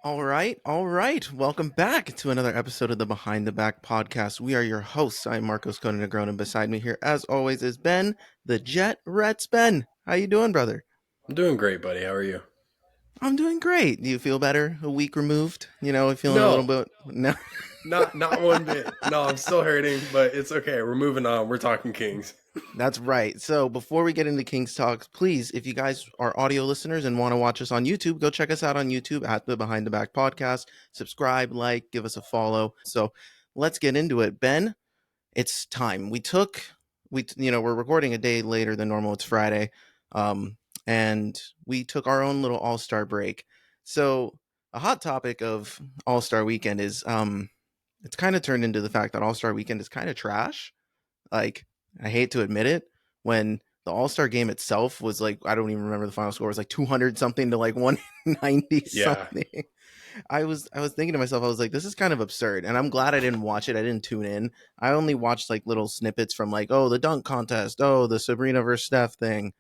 All right, all right. Welcome back to another episode of the Behind the Back podcast. We are your hosts. I'm Marcos Conan Negron, and beside me here, as always, is Ben, the Jet Rets. Ben, how you doing, brother? I'm doing great, buddy. How are you? I'm doing great. Do you feel better? A week removed? Feeling a little No, bit. No, not one bit. No, I'm still hurting, but it's okay. We're moving on. We're talking Kings. that's right. So before we get into Kings Talks, please, if you guys are audio listeners and want to watch us on YouTube, go check us out on YouTube at the Behind the Back podcast. Subscribe, like, give us a follow. So let's get into it. Ben, it's time. We're recording a day later than normal. It's Friday. And we took our own little all-star break. So a hot topic of all-star weekend is it's kind of turned into the fact that all-star weekend is kind of trash. Like, I hate to admit it, when the all-star game itself was like, I don't even remember the final score, it was like 200 something to like 190 Yeah, something. I was thinking to myself, I was like, this is kind of absurd, and I'm glad I didn't watch it. I didn't tune in. I only watched like little snippets from like, oh, the dunk contest, oh, the Sabrina versus Steph thing.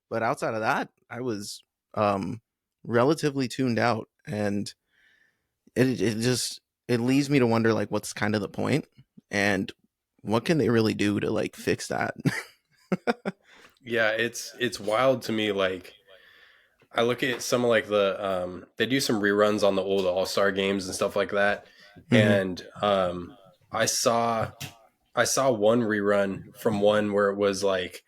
But outside of that, I was um relatively tuned out, and it leaves me to wonder like what's kind of the point, and what can they really do to like fix that? yeah. It's wild to me. Like I look at some of like they do some reruns on the old All Star games and stuff like that, Hmm. and I saw I saw one rerun from one where it was like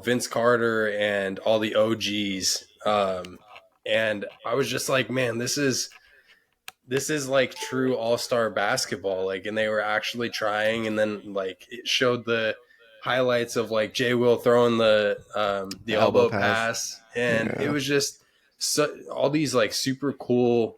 Vince Carter and all the OGs, and I was just like, man, this is like true all-star basketball, like, and they were actually trying, and then like it showed the highlights of like Jay Will throwing the The elbow elbow pass. pass, and it Yeah. was just all these like super cool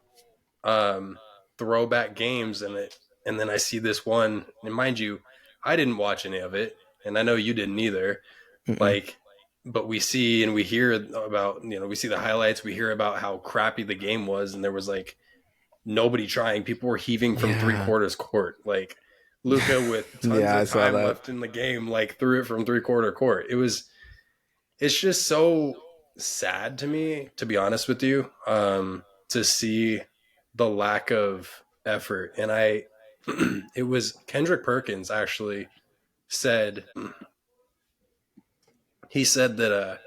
um throwback games, and then I see this one, and mind you, I didn't watch any of it, and I know you didn't either, Mm-mm. like, but we see and we hear about, we see the highlights, we hear about how crappy the game was, and there was like nobody trying. People were heaving from three Yeah. quarters court. Like Luca with tons Yeah, I of saw time that. left in the game, like threw it from three-quarter court. It's just so sad to me, to be honest with you, to see the lack of effort. And it was Kendrick Perkins actually said, he said that,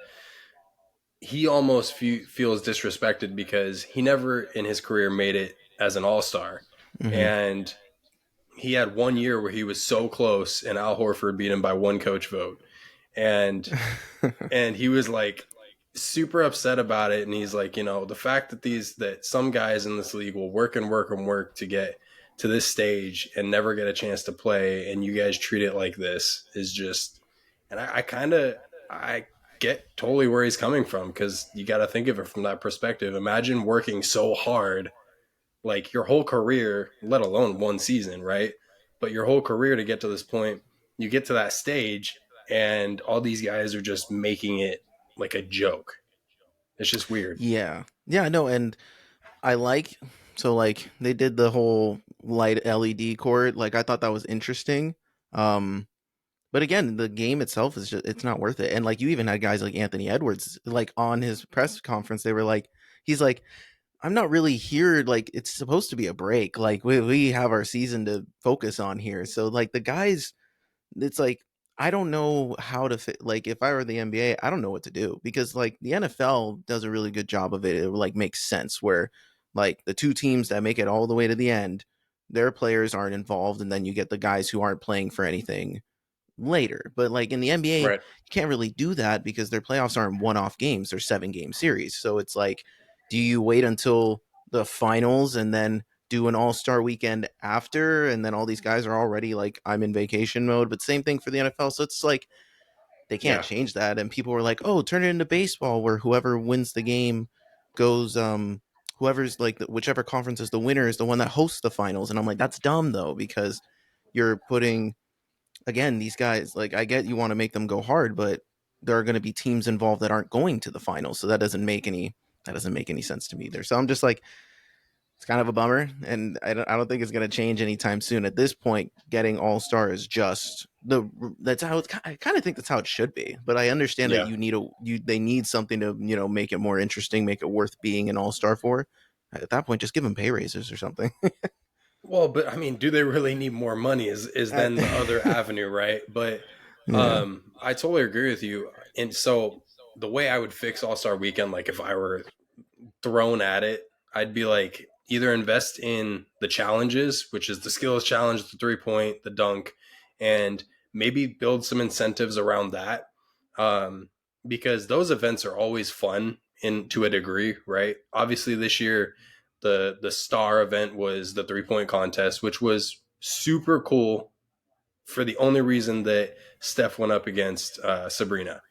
he almost feels disrespected because he never in his career made it as an all-star. Hmm. And he had 1 year where he was so close, and Al Horford beat him by one coach vote, and he was like super upset about it. And he's like, the fact that some guys in this league will work and work and work to get to this stage and never get a chance to play, and you guys treat it like this is just. And I kind of I get totally where he's coming from, because you got to think of it from that perspective. Imagine working so hard, like your whole career, let alone one season, right? But your whole career to get to this point, you get to that stage, and all these guys are just making it like a joke. It's just weird. Yeah. Yeah, no, and I like so like they did the whole light LED court. Like I thought that was interesting. Um but again, the game itself is just it's not worth it. And like you even had guys like Anthony Edwards like on his press conference, they were like he's like I'm not really here like it's supposed to be a break. Like we have our season to focus on here. So like the guys it's like I don't know how to fit. Like if I were the NBA, I don't know what to do because like the NFL does a really good job of it. It like makes sense where like the two teams that make it all the way to the end, their players aren't involved, and then you get the guys who aren't playing for anything later. But like in the NBA, you Right. can't really do that because their playoffs aren't one-off games; they're 7-game series. So it's like, do you wait until the finals and then do an all-star weekend after, and then all these guys are already like, I'm in vacation mode? But same thing for the NFL. So it's like they can't Yeah. change that. And people were like, oh, turn it into baseball where whoever wins the game goes whoever's like whichever conference is the winner is the one that hosts the finals. And I'm like, that's dumb though, because you're putting again, these guys, like, I get you want to make them go hard, but there are going to be teams involved that aren't going to the finals, so that doesn't make any sense to me either. So I'm just like, it's kind of a bummer, and I don't think it's going to change anytime soon. At this point, getting All Star is just that's how it's. I kind of think that's how it should be, but I understand that Yeah. they need something to make it more interesting, make it worth being an All Star for. At that point, just give them pay raises or something. Well, but I mean, do they really need more money? Is I, then the other avenue, right? But yeah. I totally agree with you. And so the way I would fix All Star Weekend, like if I were thrown at it, I'd be like either invest in the challenges, which is the skills challenge, the 3 point, the dunk, and maybe build some incentives around that. Um, because those events are always fun in to a degree, right? Obviously, this year the star event was the 3 point contest, which was super cool for the only reason that Steph went up against Sabrina,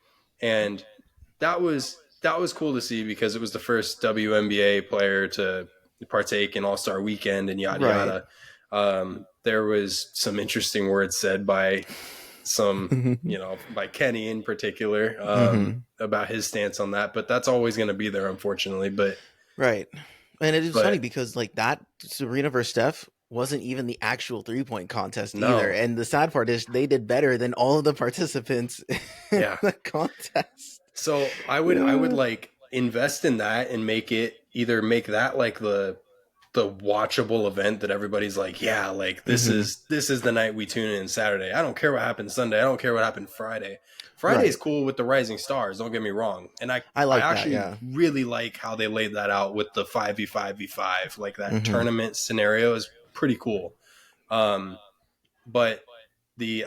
and that was cool to see because it was the first WNBA player to partake in All Star Weekend and yada Right. yada. There was some interesting words said by some, Hmm. by Kenny in particular, about his stance on that. But that's always going to be there, unfortunately. Right. And it is funny But because like that Serena versus Steph wasn't even the actual 3 point contest either. no, And the sad part is they did better than all of the participants in yeah. the contest. So I would like invest in that and make that like the watchable event that everybody's like, yeah, like this Hmm. is this is the night we tune in Saturday. I don't care what happened Sunday. I don't care what happened Friday. Friday's Right. cool with the Rising Stars, don't get me wrong. And I I I like that. actually Yeah. really like how they laid that out with the 5v5v5. Like that Hmm. tournament scenario is pretty cool. Um but the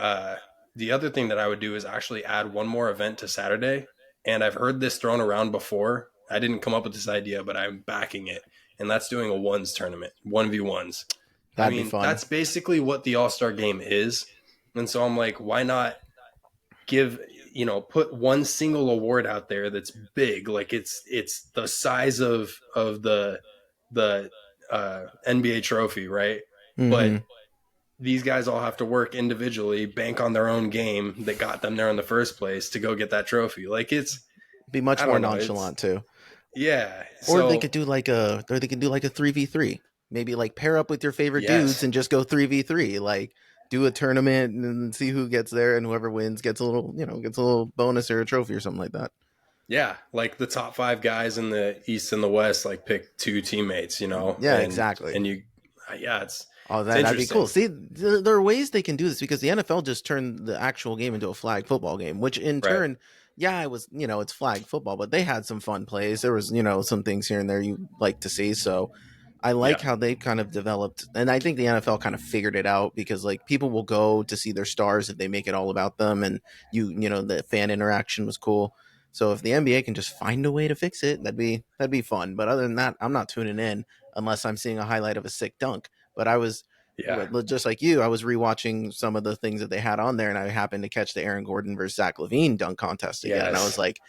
other thing that I would do is actually add one more event to Saturday. And I've heard this thrown around before. I didn't come up with this idea, but I'm backing it. And that's doing a ones tournament, 1v1s. I That'd be mean, fun. that's basically what the All Star game is. And so I'm like, why not give, put one single award out there that's big, like it's the size of the NBA trophy, right? But Hmm. these guys all have to work individually, bank on their own game that got them there in the first place to go get that trophy. Like Be much I more don't know. It's nonchalant too. yeah. Or they So could do like a 3v3. Maybe like pair up with your favorite dudes yes, and just go 3v3. Like do a tournament and see who gets there, and whoever wins gets a little, gets a little bonus or a trophy or something like that. yeah. Like the top five guys in the East and the West, like pick two teammates, Yeah, and exactly. you, yeah, Oh, it's that'd be cool. interesting, See, there are ways they can do this because the NFL just turned the actual game into a flag football game, which in right? turn, yeah, it was, it's flag football, but they had some fun plays. There was, some things here and there you like to see. So I like Yeah, how they kind of developed, and I think the NFL kind of figured it out because like people will go to see their stars if they make it all about them, and the fan interaction was cool. So if the NBA can just find a way to fix it, that'd be fun. But other than that, I'm not tuning in unless I'm seeing a highlight of a sick dunk. But I was yeah, just like you, I was rewatching some of the things that they had on there, and I happened to catch the Aaron Gordon versus Zach Levine dunk contest again, and I was yes, like,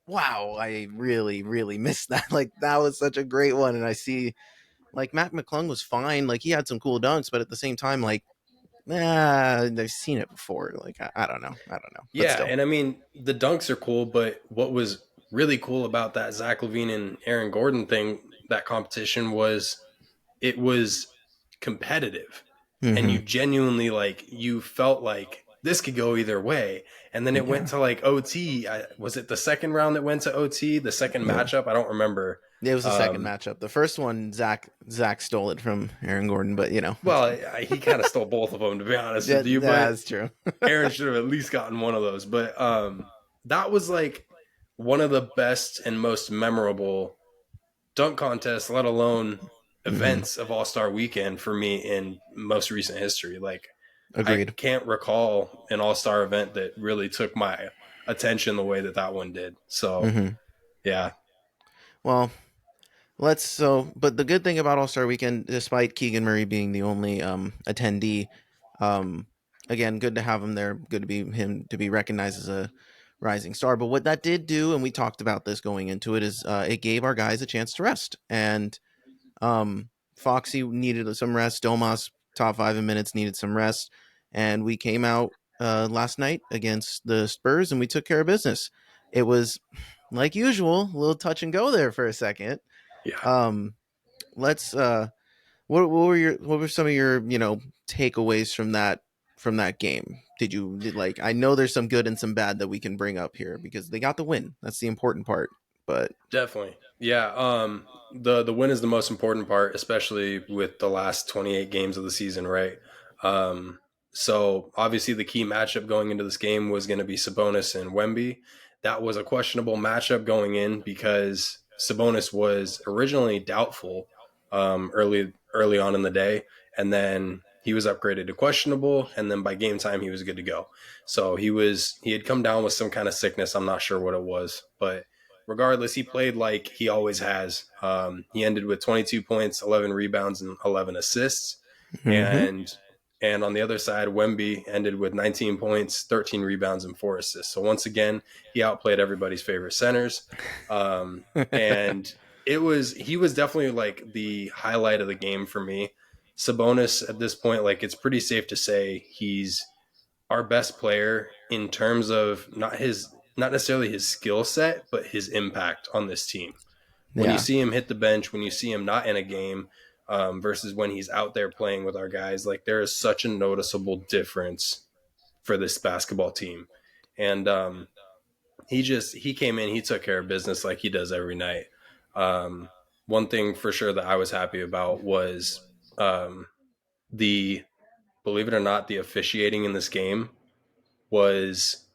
wow, I really, really missed that. Like that was such a great one, and I see like Matt McClung was fine. Like he had some cool dunks, but at the same time, like, I've seen it before. Like I don't know. I don't know. But yeah. still. And I mean, the dunks are cool, but what was really cool about that Zach Levine and Aaron Gordon thing, that competition was it was competitive, and Mm-hmm. you genuinely like you felt like this could go either way. And then it went Yeah. to like OT. Was it the second round that went to OT, the second Yeah. matchup? I don't remember. It was the second um matchup. The first one, Zach stole it from Aaron Gordon, but well, he kind of stole both of them, to be honest yeah, with you, but that's true. Aaron should have at least gotten one of those. But that was like one of the best and most memorable dunk contests, let alone Hmm. events of All Star Weekend for me in most recent history. Like I Agreed. can't recall an All Star event that really took my attention the way that that one did. So Hmm. yeah, Well, but the good thing about All Star Weekend, despite Keegan Murray being the only attendee, um, again, good to have him there. Good to be him to be recognized as a rising star. But what that did do, and we talked about this going into it, is it gave our guys a chance to rest. And Foxy needed some rest. Domas, top five in minutes, needed some rest. And we came out last night against the Spurs and we took care of business. It was like usual, a little touch and go there for a second. yeah. Um, let's what were some of your takeaways from that game? Did like I know there's some good and some bad that we can bring up here because they got the win. That's the important part. But Definitely. Yeah, the win is the most important part, especially with the last 28 games of the season, right? Um so obviously the key matchup going into this game was going to be Sabonis and Wemby. That was a questionable matchup going in because Sabonis was originally doubtful early on in the day, and then he was upgraded to questionable, and then by game time he was good to go. So he had come down with some kind of sickness. I'm not sure what it was, but regardless, he played like he always has. He ended with 22 points, 11 rebounds, and 11 assists. hmm And and on the other side, Wemby ended with 19 points, 13 rebounds, and 4 assists. So once again, he outplayed everybody's favorite centers. And he was definitely like the highlight of the game for me. Sabonis at this point, like it's pretty safe to say he's our best player in terms of not necessarily his skill set, but his impact on this team. When you yeah, see him hit the bench, when you see him not in a game, versus when he's out there playing with our guys, like there is such a noticeable difference for this basketball team. And he came in, he took care of business like he does every night. Um, One thing for sure that I was happy about was the believe it or not, the officiating in this game was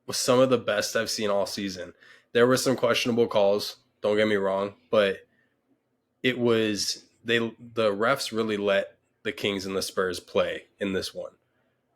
was some of the best I've seen all season. There were some questionable calls, don't get me wrong, but the refs really let the Kings and the Spurs play in this one.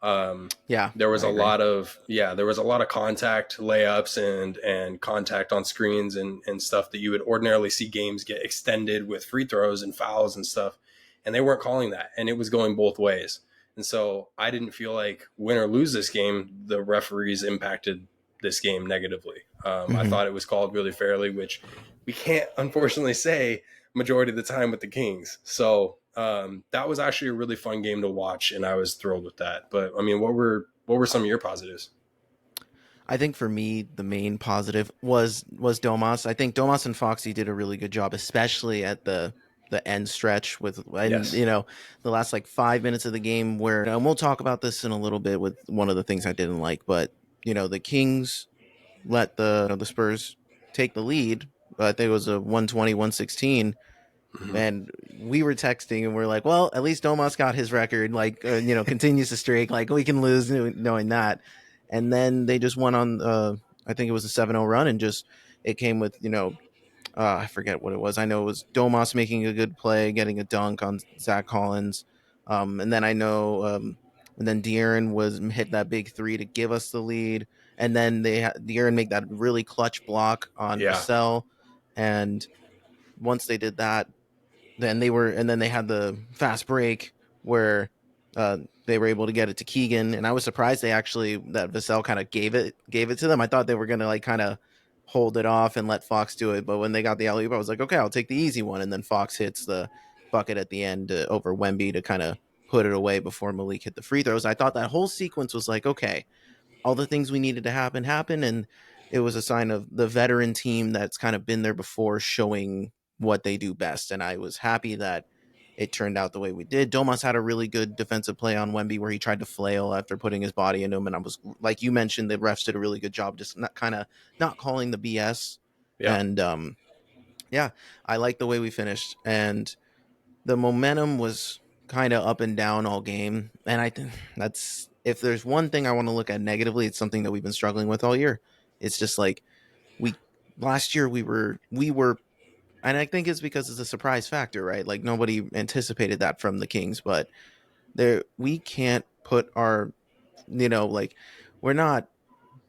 Um, yeah, there was I a agree. lot of there was a lot of contact, layups, and contact on screens and stuff that you would ordinarily see games get extended with free throws and fouls and stuff, and they weren't calling that, and it was going both ways. And so I didn't feel like win or lose this game, the referees impacted this game negatively. I hmm thought it was called really fairly, which we can't unfortunately say majority of the time with the Kings. So that was actually a really fun game to watch, and I was thrilled with that. But I mean, what were some of your positives? I think for me, the main positive was Domas. I think Domas and Foxy did a really good job, especially at the end stretch with, and Yes. the last like 5 minutes of the game where, and we'll talk about this in a little bit with one of the things I didn't like, but the Kings let the Spurs take the lead. I think it was a 120-116, Mm-hmm. and we were texting and we're like, well, at least Domas got his record, like, continues to streak, like we can lose knowing that. And then they just went on, I think it was a 7-0 run, and just it came with, I forget what it was. I know it was Domas making a good play, getting a dunk on Zach Collins. And then I know, and then De'Aaron was hit that big three to give us the lead. And then they had De'Aaron make that really clutch block on Yeah. Vassell. And once they did that, and then they had the fast break where uh, they were able to get it to Keegan, and I was surprised that Vassell kind of gave it to them. I thought they were gonna like kind of hold it off and let Fox do it, but when they got the alley oop, I was like, okay, I'll take the easy one, and then Fox hits the bucket at the end over Wemby to kind of put it away before Malik hit the free throws. I thought that whole sequence was like, okay, all the things we needed to happen, and it was a sign of the veteran team that's kind of been there before showing what they do best. And I was happy that it turned out the way we did. Domas had a really good defensive play on Wemby where he tried to flail after putting his body into him, and I was like you mentioned, the refs did a really good job just not calling the BS. Yeah. And yeah, I like the way we finished, and the momentum was kind of up and down all game. And I think that's, if there's one thing I want to look at negatively, it's something that we've been struggling with all year. It's just like we last year we were, and I think it's because it's a surprise factor, right? Like nobody anticipated that from the Kings, but there we can't put our, like, we're not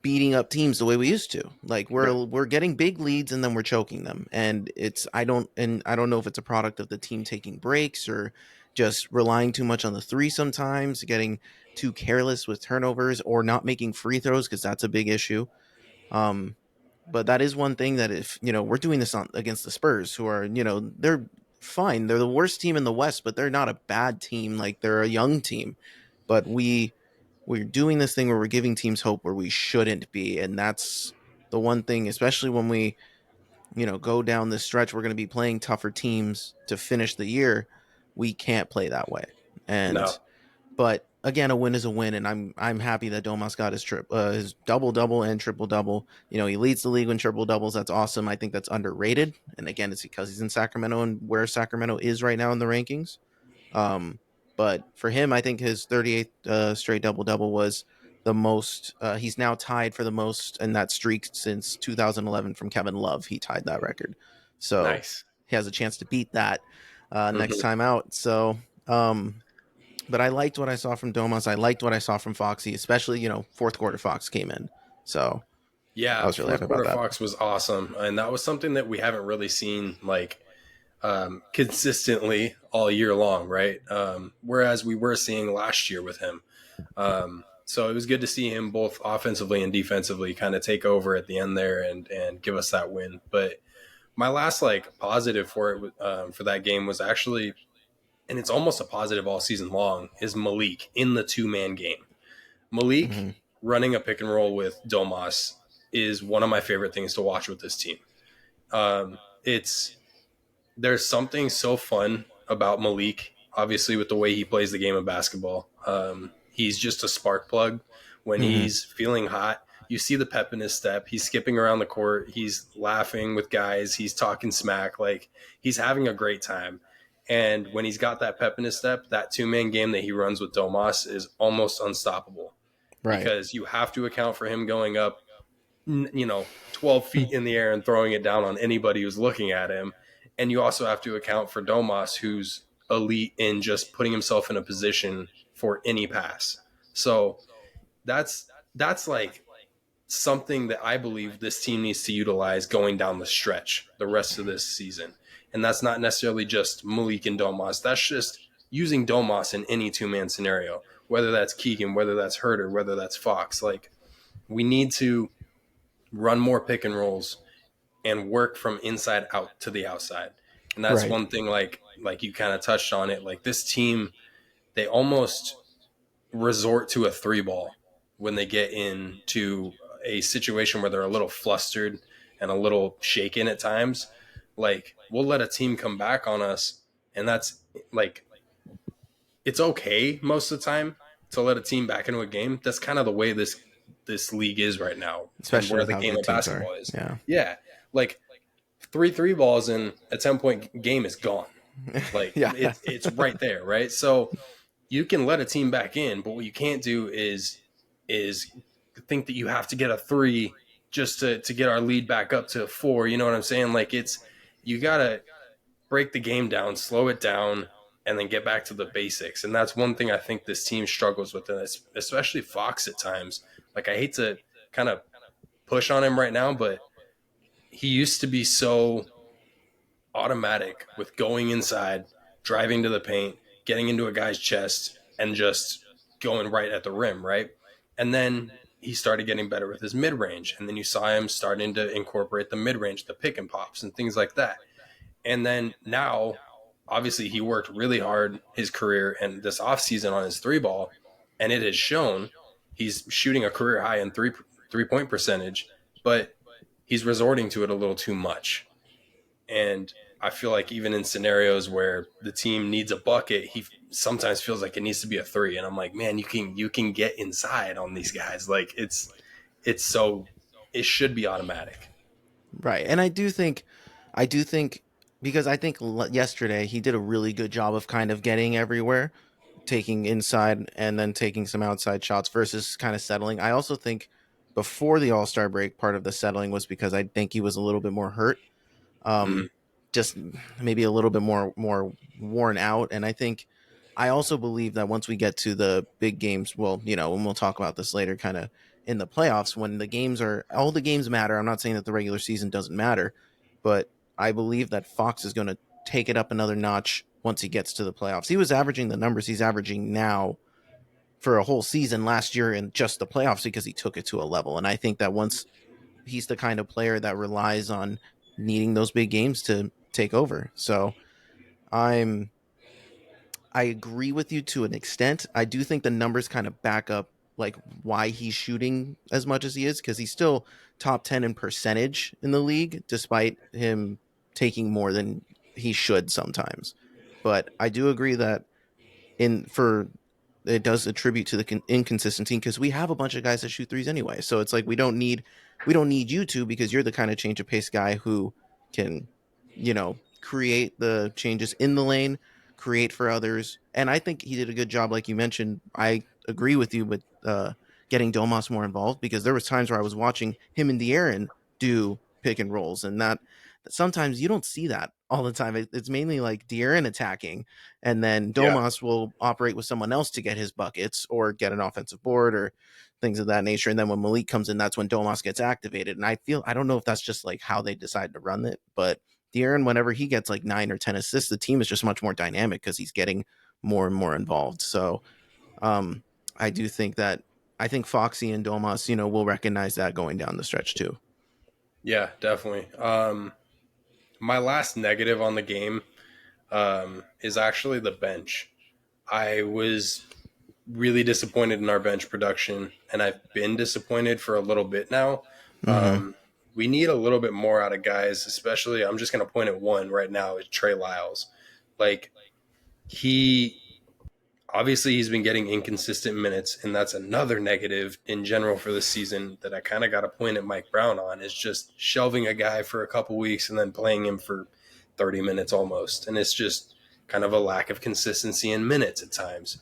beating up teams the way we used to. Like Right. we're getting big leads and then we're choking them. And I don't know if it's a product of the team taking breaks or just relying too much on the three sometimes, getting too careless with turnovers or not making free throws because that's a big issue. Um but that is one thing that, if, we're doing this against the Spurs, who are, they're fine. They're the worst team in the West, but they're not a bad team. Like they're a young team. But we're doing this thing where we're giving teams hope where we shouldn't be, and that's the one thing, especially when we go down this stretch, we're going to be playing tougher teams to finish the year. We can't play that way. And No. but again, a win is a win, and I'm happy that Domas got his double double and triple double. You know, he leads the league in triple doubles. That's awesome. I think that's underrated, and again, it's because he's in Sacramento and where Sacramento is right now in the rankings. Um, but for him, I think his 38th straight double double was the most. He's now tied for the most in that streak since 2011 from Kevin Love. He tied that record, so Nice. he has a chance to beat that next Hmm. time out. So, but I liked what I saw from Domas. I liked what I saw from Foxy, especially fourth quarter Fox came in, so I Yeah, was really fourth happy about quarter that. Fox was awesome, and that was something that we haven't really seen like consistently all year long, right? Whereas we were seeing last year with him. So it was good to see him both offensively and defensively kind of take over at the end there and give us that win. But my last like positive for it for that game was actually, and it's almost a positive all season long, is Malik in the 2-man game. Malik Hmm. running a pick and roll with Domas is one of my favorite things to watch with this team. It's there's something so fun about Malik, obviously, with the way he plays the game of basketball. He's just a spark plug. When Hmm. he's feeling hot, you see the pep in his step. He's skipping around the court. He's laughing with guys. He's talking smack. Like, he's having a great time. And when he's got that pep in his step, that 2-man game that he runs with Domas is almost unstoppable Right. because you have to account for him going up 12 feet in the air and throwing it down on anybody who's looking at him. And you also have to account for Domas, who's elite in just putting himself in a position for any pass. So that's like something that I believe this team needs to utilize going down the stretch the rest of this season. And that's not necessarily just Malik and Domas. That's just using Domas in any 2-man scenario, whether that's Keegan, whether that's Herter, whether that's Fox. Like, we need to run more pick and rolls and work from inside out to the outside. And that's Right. one thing like you kind of touched on it. Like, this team, they almost resort to a 3 ball when they get into a situation where they're a little flustered and a little shaken at times. Like, we'll let a team come back on us, and that's like, it's okay most of the time to let a team back into a game. That's kind of the way this league is right now and Especially where with the how game good of teams are. basketball is. Yeah. Yeah. Like, three balls in a 10-point game is gone. Like, Yeah. it's right there, right? So you can let a team back in, but what you can't do is think that you have to get a 3 just to get our lead back up to 4. You know what I'm saying? Like, it's, you gotta break the game down, slow it down, and then get back to the basics. And that's one thing I think this team struggles with, and especially Fox at times. Like, I hate to kind of push on him right now, but he used to be so automatic with going inside, driving to the paint, getting into a guy's chest, and just going right at the rim, right? And then he started getting better with his mid range. And then you saw him starting to incorporate the mid range, the pick and pops, and things like that. And then now, obviously, he worked really hard his career and this offseason on his 3 ball, and it has shown he's shooting a career high in three point percentage, but he's resorting to it a little too much. And I feel like even in scenarios where the team needs a bucket, he sometimes feels like it needs to be a 3. And I'm like, man, you can get inside on these guys. Like, it's so, it should be automatic. Right. And I do think because I think yesterday he did a really good job of kind of getting everywhere, taking inside and then taking some outside shots versus kind of settling. I also think before the All-Star break, part of the settling was because I think he was a little bit more hurt, Mm-hmm. just maybe a little bit more worn out. And I think I also believe that once we get to the big games, well, and we'll talk about this later, kind of in the playoffs, when the games are all the games matter. I'm not saying that the regular season doesn't matter, but I believe that Fox is going to take it up another notch once he gets to the playoffs. He was averaging the numbers he's averaging now for a whole season last year in just the playoffs because he took it to a level. And I think that once he's the kind of player that relies on needing those big games to take over. So I'm I agree with you to an extent. I do think the numbers kind of back up like why he's shooting as much as he is because he's still top 10 in percentage in the league despite him taking more than he should sometimes. But I do agree that in for it does attribute to the inconsistency because we have a bunch of guys that shoot threes anyway. So it's like we don't need you to, because you're the kind of change of pace guy who can, create the changes in the lane, create for others. And I think he did a good job, like you mentioned. I agree with you with getting Domas more involved, because there was times where I was watching him and De'Aaron do pick and rolls, and that sometimes you don't see that all the time. It's mainly like De'Aaron attacking, and then Yeah. Domas will operate with someone else to get his buckets or get an offensive board or things of that nature. And then when Malik comes in, that's when Domas gets activated. And I don't know if that's just like how they decide to run it, but De'Aaron, whenever he gets like 9 or 10 assists, the team is just much more dynamic because he's getting more and more involved. So um, I do think that I think Foxy and Domas, will recognize that going down the stretch too. Yeah, definitely. My last negative on the game is actually the bench. I was really disappointed in our bench production, and I've been disappointed for a little bit now. Mm-hmm. We need a little bit more out of guys, especially. I'm just going to point at one right now is Trey Lyles. Like he obviously he's been getting inconsistent minutes, and that's another negative in general for this season that I kind of got to point at Mike Brown on is just shelving a guy for a couple weeks and then playing him for 30 minutes almost, and it's just kind of a lack of consistency in minutes at times.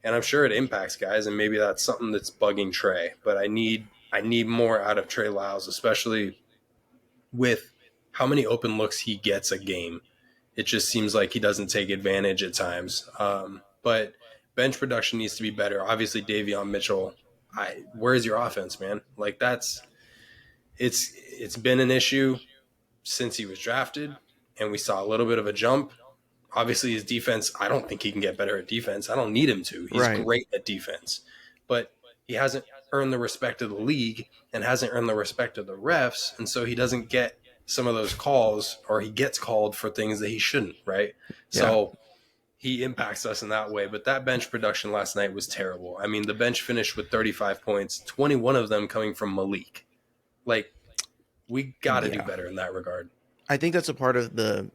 And I'm sure it impacts guys, and maybe that's something that's bugging Trey. But I need more out of Trey Lyles, especially with how many open looks he gets a game. It just seems like he doesn't take advantage at times. But bench production needs to be better. Obviously, Davion Mitchell. Where's your offense, man? Like it's been an issue since he was drafted, and we saw a little bit of a jump. Obviously, his defense, I don't think he can get better at defense. I don't need him to. He's Right. great at defense, but he hasn't earned the respect of the league and hasn't earned the respect of the refs. And so he doesn't get some of those calls, or he gets called for things that he shouldn't, right? Yeah. So he impacts us in that way. But that bench production last night was terrible. I mean, the bench finished with 35 points, 21 of them coming from Malik. Like, we got to do Yeah. better in that regard. I think that's a part of the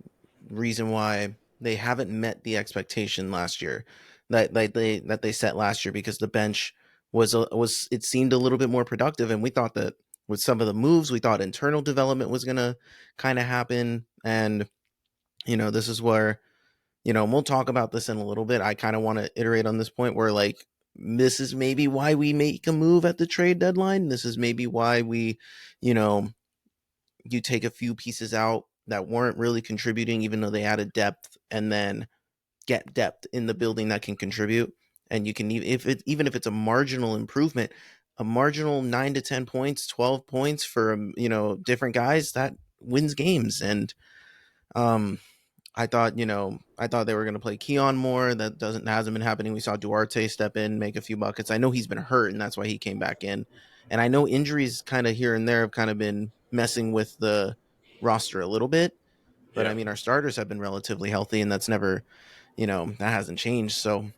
reason why they haven't met the expectation last year that they set last year, because the bench was it seemed a little bit more productive, and we thought that with some of the moves, we thought internal development was gonna kind of happen. And this is where, we'll talk about this in a little bit. I kind of want to iterate on this point where, like, this is maybe why we make a move at the trade deadline. This is maybe why we, you know, you take a few pieces out that weren't really contributing, even though they added depth, and then get depth in the building that can contribute. And you can, even if it's a marginal improvement, a marginal 9 to 10 points, 12 points for different guys, that wins games. And um, I thought they were going to play Keon more. That doesn't hasn't been happening. We saw Duarte step in, make a few buckets. I know he's been hurt, and that's why he came back in. And I know injuries kind of here and there have kind of been messing with the roster a little bit. But I Yeah. mean, our starters have been relatively healthy, and that's never, that hasn't changed. So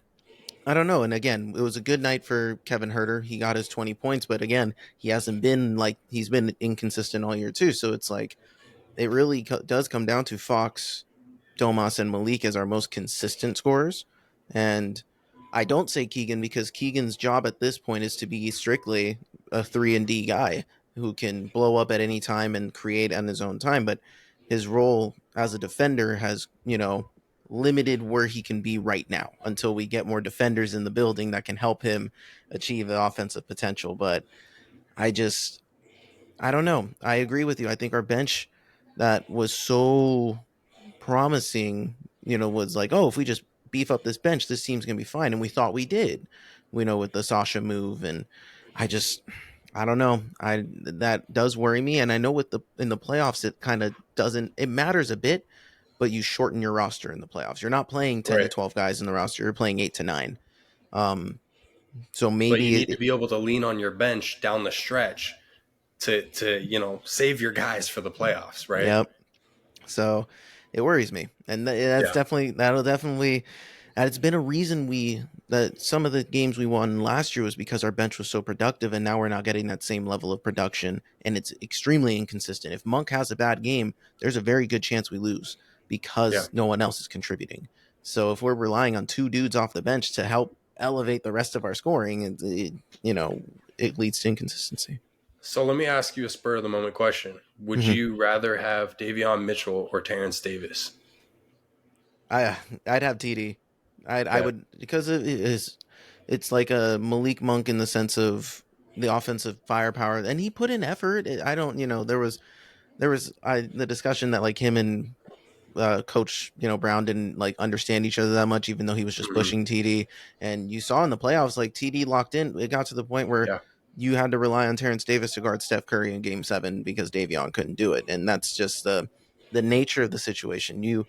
I don't know. And again, it was a good night for Kevin Herter. He got his 20 points, but again, he hasn't been like he's been inconsistent all year too. So it's like it really does come down to Fox, Domas, and Malik as our most consistent scorers. And I don't say Keegan because Keegan's job at this point is to be strictly a 3 and D guy who can blow up at any time and create on his own time. But his role as a defender has, limited where he can be right now until we get more defenders in the building that can help him achieve the offensive potential. But I just, I don't know. I agree with you. I think our bench that was so promising, was like, oh, if we just beef up this bench, this team's gonna be fine. And we thought we did, with the Sasha move. And I just, I don't know. That does worry me. And I know with the in the playoffs, it kind of doesn't. It matters a bit, but you shorten your roster in the playoffs. You're not playing 10 to Right. 12 guys in the roster. You're playing 8 to 9. Um, so But you maybe need to be able to lean on your bench down the stretch to save your guys for the playoffs, right? yep. So it worries me, and that's Yeah. definitely and it's been a reason that some of the games we won last year was because our bench was so productive, and now we're not getting that same level of production, and it's extremely inconsistent. If Monk has a bad game, there's a very good chance we lose Yeah. because no one else is contributing. So if we're relying on two dudes off the bench to help elevate the rest of our scoring, it leads to inconsistency. So let me ask you a spur of the moment question. Would Hmm. you rather have Davion Mitchell or Terrence Davis? I'd have TD. I Okay. would, because it is, it's like a Malik Monk in the sense of the offensive firepower, and he put in effort. I don't, there was the discussion that like him and Coach Brown didn't like understand each other that much, even though he was just Hmm. pushing TD. And you saw in the playoffs, like TD locked in. It got to the point where Yeah. you had to rely on Terrence Davis to guard Steph Curry in Game 7 because Davion couldn't do it, and that's just the nature of the situation.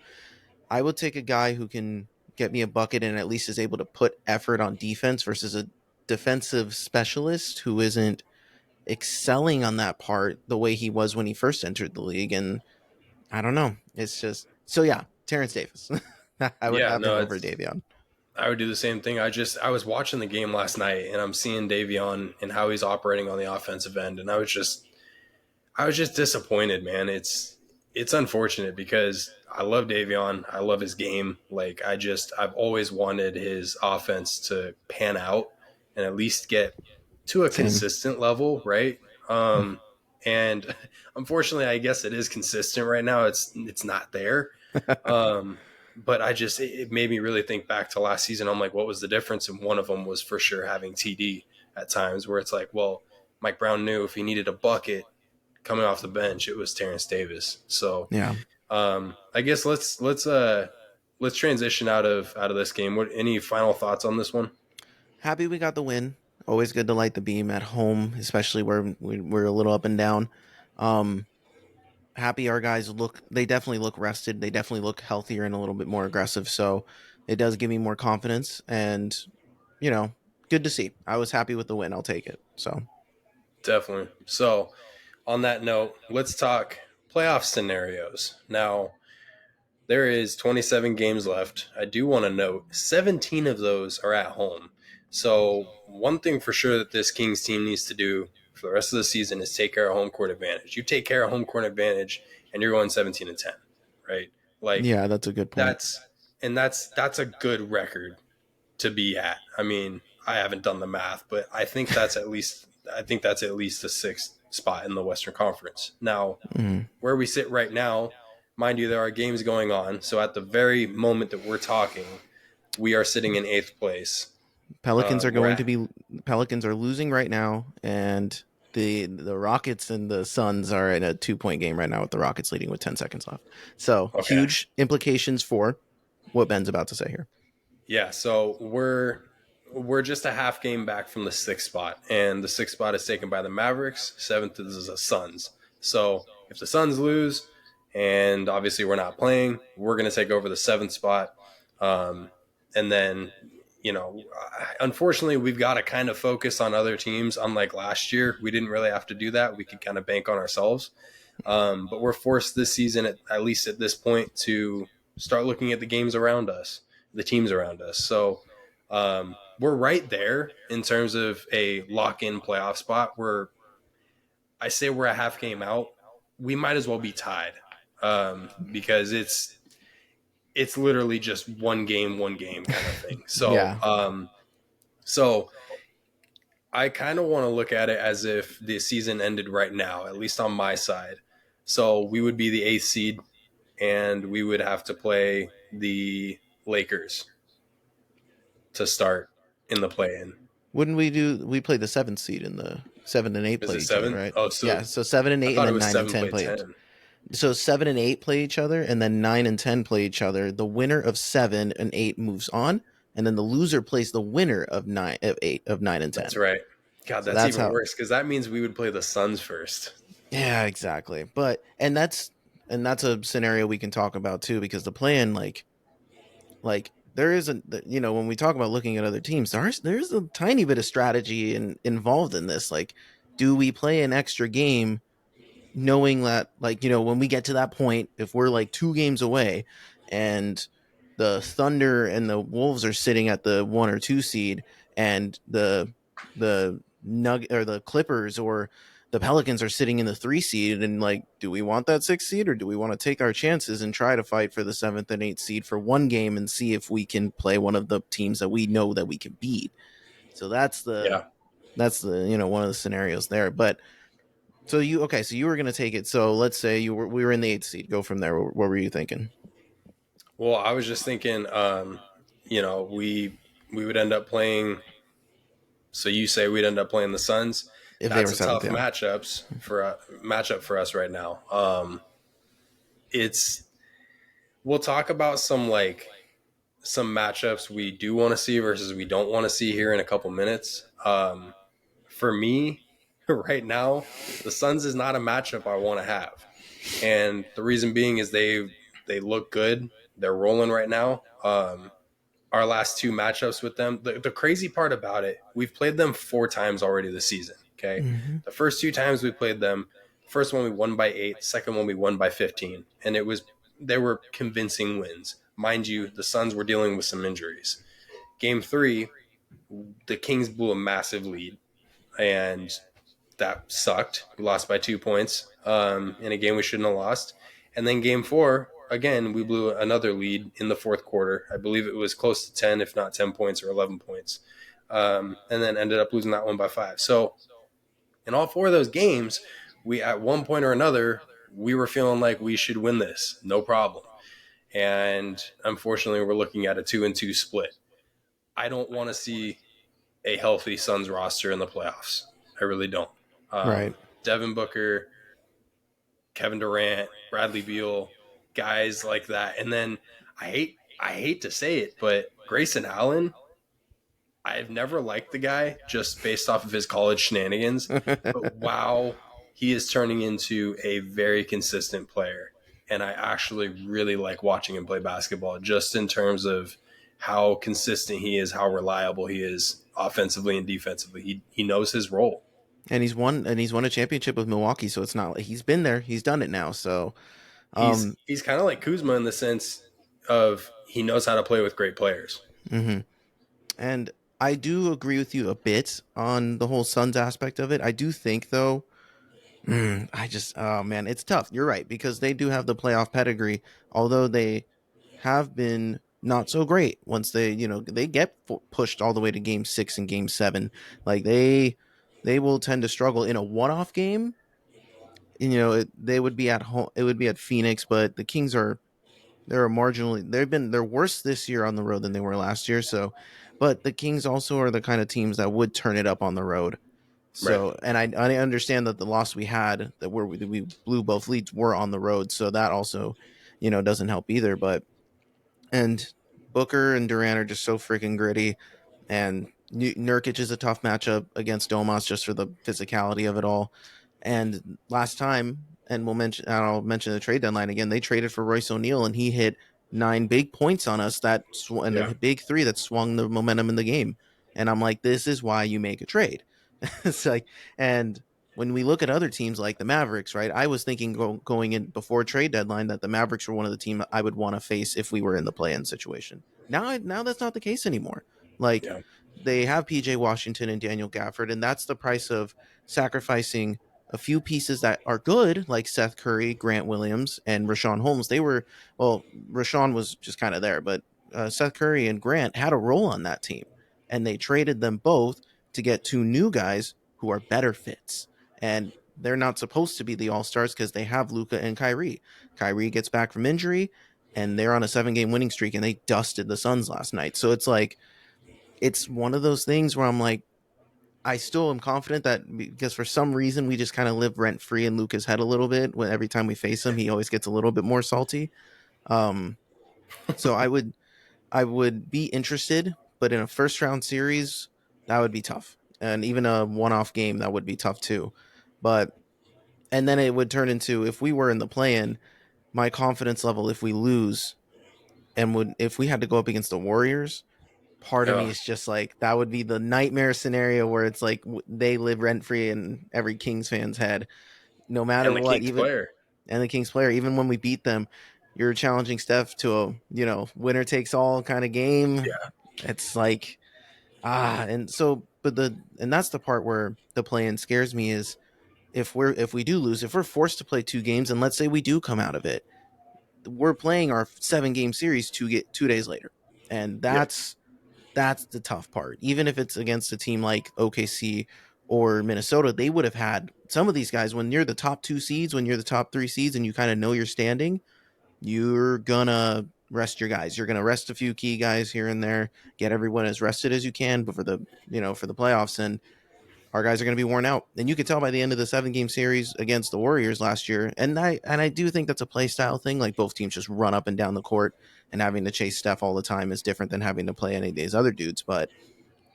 I would take a guy who can get me a bucket and at least is able to put effort on defense versus a defensive specialist who isn't excelling on that part the way he was when he first entered the league. And I don't know. It's just so yeah, Terrence Davis. I would Yeah. have him No, over it's. Davion. I would do the same thing. I was watching the game last night and I'm seeing Davion and how he's operating on the offensive end, and I was just disappointed, man. It's unfortunate because I love Davion. I love his game. Like I've always wanted his offense to pan out and at least get to a Same. consistent level, right? And unfortunately, I guess it is consistent right now. It's not there. Um, but it made me really think back to last season. I'm like, what was the difference? And one of them was for sure having TD at times where it's like, well, Mike Brown knew if he needed a bucket coming off the bench, it was Terrence Davis. So Yeah. I guess let's transition out of this game. What any final thoughts on this one? Happy we got the win. Always good to light the beam at home, especially where we're a little up and down. Um, Happy our guys look, they definitely look rested. They definitely look healthier and a little bit more aggressive. So it does give me more confidence, and you know, good to see. I was happy with the win. I'll take it. So Definitely. So on that note, let's talk playoff scenarios. Now, there is 27 games left. I do want to note 17 of those are at home. So, one thing for sure that this Kings team needs to do for the rest of the season is take care of home court advantage. You take care of home court advantage and you're going 17-10, right? Like yeah, that's a good point. that's that's a good record to be at. I mean, I haven't done the math, but I think that's at least a sixth spot in the Western Conference. Now, Mm. where we sit right now, mind you, there are games going on. So at the very moment that we're talking, we are sitting in eighth place. Pelicans are We're going to at be Pelicans are losing right now, and the Rockets and the Suns are in a 2 point game right now with the Rockets leading with 10 seconds left. So okay. huge implications for what Ben's about to say here. Yeah, so we're just a half game back from the sixth spot, and the sixth spot is taken by the Mavericks. Seventh is the Suns. So if the Suns lose, and obviously we're not playing, we're going to take over the seventh spot, and then unfortunately we've got to kind of focus on other teams. Unlike last year, we didn't really have to do that. We could kind of bank on ourselves, but we're forced this season, at least at this point, to start looking at the games around us, the teams around us. So we're right there in terms of a lock-in playoff spot. I say we're a half game out. We might as well be tied because it's literally just one game kind of thing. So Yeah. so I kind of want to look at it as if the season ended right now, at least on my side. So we would be the eighth seed, and we would have to play the Lakers to start in the play-in. Wouldn't we do? We play the seventh seed, and the 7 and 8 Is play it each other, seven? right? Oh, Yeah. so So 7 and 8, and thought it then was nine and seven ten play play. 10. So 7 and 8 play each other, and then 9 and 10 play each other. The winner of 7 and 8 moves on, and then the loser plays the winner of 9 of 8 of 9 and 10. That's right. God, So that's that's even how. worse because that means we would play the Suns first. Yeah, exactly. But and that's a scenario we can talk about too, because the plan, like there is a, when we talk about looking at other teams, there's a tiny bit of strategy involved in this. Like, do we play an extra game knowing that, like, when we get to that point, if we're like 2 games away and the Thunder and the Wolves are sitting at the 1 or 2 seed, and the Nug or the Clippers or the Pelicans are sitting in the 3 seed, and like, do we want that 6 seed, or do we want to take our chances and try to fight for the 7th and 8th seed for one game and see if we can play one of the teams that we know that we can beat? So Yeah. that's the one of the scenarios there. But so you okay? So you were gonna take it. So let's say we were in the 8th seed. Go from there. What were you thinking Well, I was just thinking, we would end up playing. So you say we'd end up playing the Suns. if they were That's a seventh? tough Yeah. matchup for us right now. It's we'll talk about some matchups we do want to see versus we don't want to see here in a couple minutes. For me, right now, the Suns is not a matchup I want to have, and the reason being is they look good. They're rolling right now. Our last two matchups with them, the crazy part about it, we've played them 4 times already this season. Okay, Mm-hmm. the first 2 times we played them, first one we won by 8, second one we won by 15, and they were convincing wins. Mind you, the Suns were dealing with some injuries. Game 3, the Kings blew a massive lead, and that sucked. We lost by 2 points in a game we shouldn't have lost. And then game 4, again, we blew another lead in the fourth quarter. I believe it was close to 10, if not 10 points or 11 points. And then ended up losing that one by 5. So in all 4 of those games, we at one point or another, we were feeling like we should win this, no problem. And unfortunately, we're looking at a 2-2 split. I don't want to see a healthy Suns roster in the playoffs. I really don't. Right. Devin Booker, Kevin Durant, Bradley Beal, guys like that. And then I hate to say it, but Grayson Allen, I've never liked the guy just based off of his college shenanigans. But wow, he is turning into a very consistent player. And I actually really like watching him play basketball just in terms of how consistent he is, how reliable he is offensively and defensively. He knows his role. And he's won a championship with Milwaukee, so it's not like he's been there, he's done it now. So He's um he's kind of like Kuzma in the sense of he knows how to play with great players. mhm. And I do agree with you a bit on the whole Suns aspect of it. I do think though, I just oh man, it's tough. You're right, because they do have the playoff pedigree, although they have been not so great once they get pushed all the way to game 6 and game 7. Like they will tend to struggle in a one-off game. They would be at home, it would be at Phoenix, but the Kings are they're marginally they're worse this year on the road than they were last year. So, but the Kings also are the kind of teams that would turn it up on the road. Right. So, and I understand that the loss we had, that where we blew both leads, were on the road, so that also doesn't help either. But and Booker and Durant are just so freaking gritty, and Nurkic is a tough matchup against Domas just for the physicality of it all. And last time, and I'll mention the trade deadline again. They traded for Royce O'Neal, and he hit 9 big points on us and Yeah. a big three that swung the momentum in the game. And I'm like, this is why you make a trade. It's like, and when we look at other teams like the Mavericks, right? I was thinking going in before trade deadline that the Mavericks were one of the teams I would want to face if we were in the play-in situation. Now that's not the case anymore. Like, Yeah. they have PJ Washington and Daniel Gafford, and that's the price of sacrificing a few pieces that are good, like Seth Curry, Grant Williams, and Rashawn Holmes. Rashawn was just kind of there, but Seth Curry and Grant had a role on that team, and they traded them both to get two new guys who are better fits. And they're not supposed to be the all stars because they have Luka and Kyrie. Kyrie gets back from injury, and they're on a 7 game winning streak, and they dusted the Suns last night. So it's like, it's one of those things where I'm like, I still am confident that because for some reason we just kind of live rent free in Luca's head a little bit. When every time we face him, he always gets a little bit more salty. Um, so I would be interested, but in a first round series, that would be tough, and even a one off game that would be tough too. But and then it would turn into, if we were in the play in, my confidence level if we lose, and would if we had to go up against the Warriors, part of me Yeah. is just like, that would be the nightmare scenario where it's like they live rent free in every Kings fan's head, no matter And the what. Kings Even player. and the Kings player, even when we beat them, you're challenging Steph to a winner takes all kind of game. Yeah. It's like, and so, but and that's the part where the play in scares me is if we do lose, if we're forced to play 2 games, and let's say we do come out of it, we're playing our 7 game series 2 days later, and Yep. that's the tough part. Even if it's against a team like OKC or Minnesota, they would have had some of these guys when you're the top 2 seeds, when you're the top 3 seeds, and you kind of know your standing. You're gonna rest your guys. You're gonna rest a few key guys here and there, get everyone as rested as you can, but for the playoffs, and our guys are going to be worn out. And you could tell by the end of the 7 game series against the Warriors last year. And I do think that's a play style thing. Like both teams just run up and down the court, and having to chase Steph all the time is different than having to play any of these other dudes. But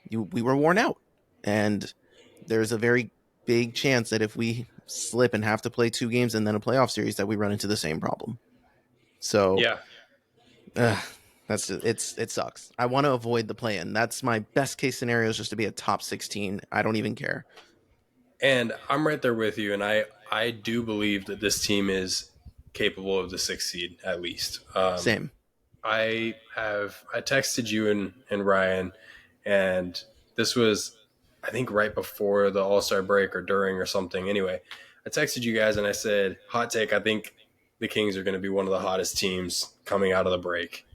we were worn out, and there's a very big chance that if we slip and have to play 2 games and then a playoff series, that we run into the same problem. So Yeah. uh, that's just, it sucks. I want to avoid the play in. That's my best case scenario, is just to be a top 16. I don't even care. And I'm right there with you. And I do believe that this team is capable of the 6th seed at least. Same. I texted you and Ryan, and this was, I think, right before the All Star break or during or something. Anyway, I texted you guys and I said, hot take, I think the Kings are going to be one of the hottest teams coming out of the break.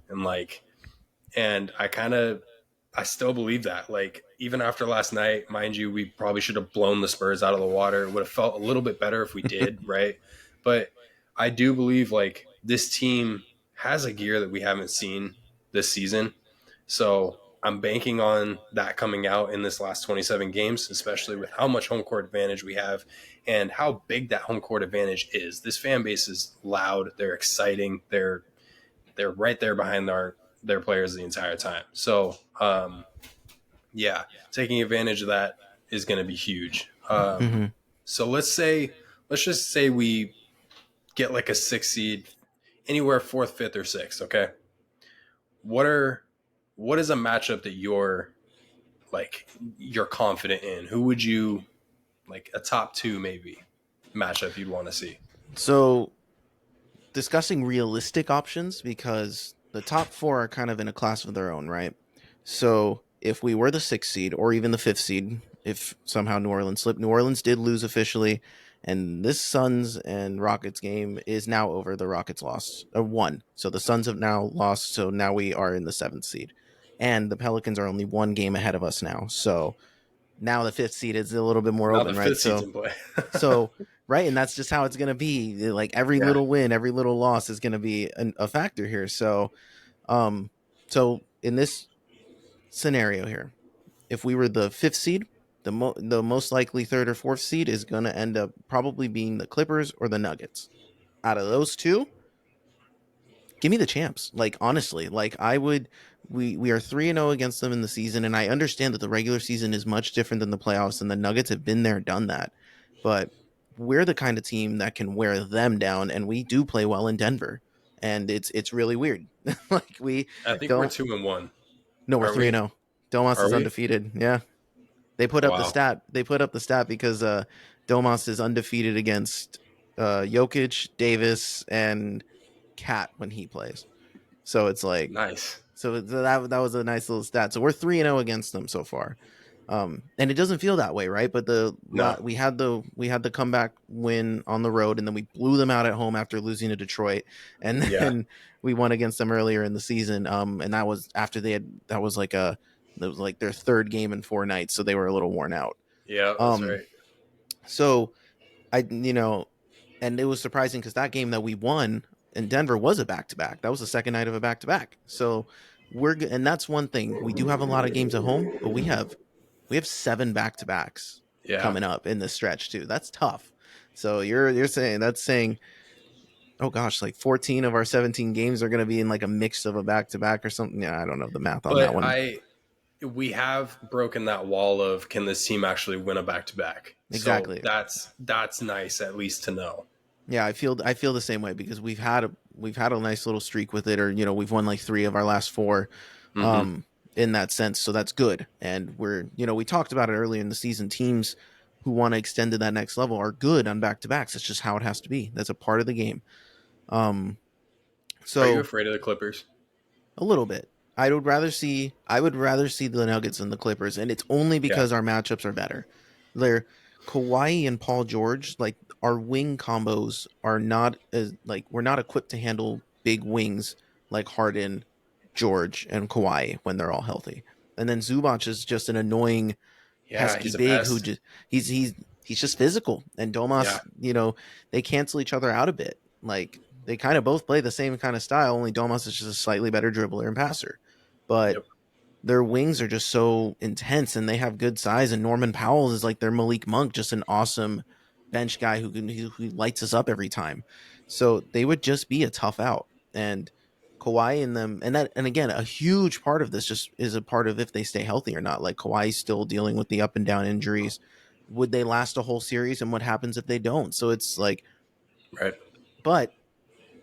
And I still believe that. Like, even after last night, mind you, we probably should have blown the Spurs out of the water. It would have felt a little bit better if we did, right? But I do believe like this team has a gear that we haven't seen this season. So I'm banking on that coming out in this last 27 games, especially with how much home court advantage we have and how big that home court advantage is. This fan base is loud. They're exciting. They're right there behind their players the entire time. So yeah, taking advantage of that is going to be huge. Hmm. So let's just say we get like a 6th seed, anywhere fourth, fifth, or sixth. Okay, what are what is a matchup that you're confident in? Who would you like a top two maybe matchup you'd want to see? So discussing realistic options, because the top 4 are kind of in a class of their own, right? So if we were the 6th seed or even the 5th seed, if somehow New Orleans slipped, New Orleans did lose officially, and this Suns and Rockets game is now over. The Rockets lost, won. So the Suns have now lost. So now we are in the 7th seed, and the Pelicans are only 1 game ahead of us now. So now the 5th seed is a little bit more Now the open, right? fifth seed's So in play. so right, and that's just how it's gonna be. Like every Yeah, little win, every little loss is gonna be a factor here. Um, so in this scenario here, if we were the 5th seed, the most likely third or 4th seed is gonna end up probably being the Clippers or the Nuggets. Out of those two, give me the champs. Like honestly, like I would. We are 3-0 against them in the season, and I understand that the regular season is much different than the playoffs, and the Nuggets have been there, done that. But we're the kind of team that can wear them down, and we do play well in Denver, and it's really weird. Like we I think we're don't. 2-1, No, we're aren't three and we? zero. Domas Are is we? undefeated. Yeah, they put up the Wow, stat. They put up the stat because Domas is undefeated against Jokic, Davis, and Cat when he plays. So it's like nice. that was a nice little stat. So we're 3-0 against them so far. And it doesn't feel that way, right? But No, we had the comeback win on the road, and then we blew them out at home after losing to Detroit, and yeah, then we won against them earlier in the season. And that was after they had that was like their 3rd game in 4 nights, so they were a little worn out. yeah, that's Um, right. so I and it was surprising because that game that we won in Denver was a back to back. That was the second night of a back to back. So and that's one thing. We do have a lot of games at home, but we have 7 back to backs Yeah, coming up in this stretch too. That's tough. So you're saying that's saying, oh gosh, like 14 of our 17 games are going to be in like a mix of a back to back or something. Yeah, I don't know the math on that but one. I we have broken that wall of can this team actually win a back to back? So Exactly. that's nice at least to know. Yeah, I feel the same way because we've had a nice little streak with it, or we've won like 3 of our last 4, Hmm. um, in that sense. So that's good. And we talked about it earlier in the season. Teams who want to extend to that next level are good on back to backs. That's just how it has to be. That's a part of the game. Um, Are you so afraid of the Clippers? a little bit. I would rather see the Nuggets than the Clippers, and it's only Yeah, because our matchups are better. They're Kawhi and Paul George, like our wing combos are not as like we're not equipped to handle big wings like Harden, George, and Kawhi when they're all healthy. And then Zubac is just an annoying Yeah, pesky he's a big who pest. just he's just physical. And Yeah. Domas, they cancel each other out a bit. Like they kind of both play the same kind of style, only Domas is just a slightly better dribbler and passer. But Yep. their wings are just so intense and they have good size. And Norman Powell is like their Malik Monk, just an awesome bench guy who lights us up every time. So they would just be a tough out. And Kawhi and them, and again, a huge part of this just is a part of if they stay healthy or not. Like Kawhi's still dealing with the up and down injuries. Would they last a whole series? And what happens if they don't? So it's like, Right. but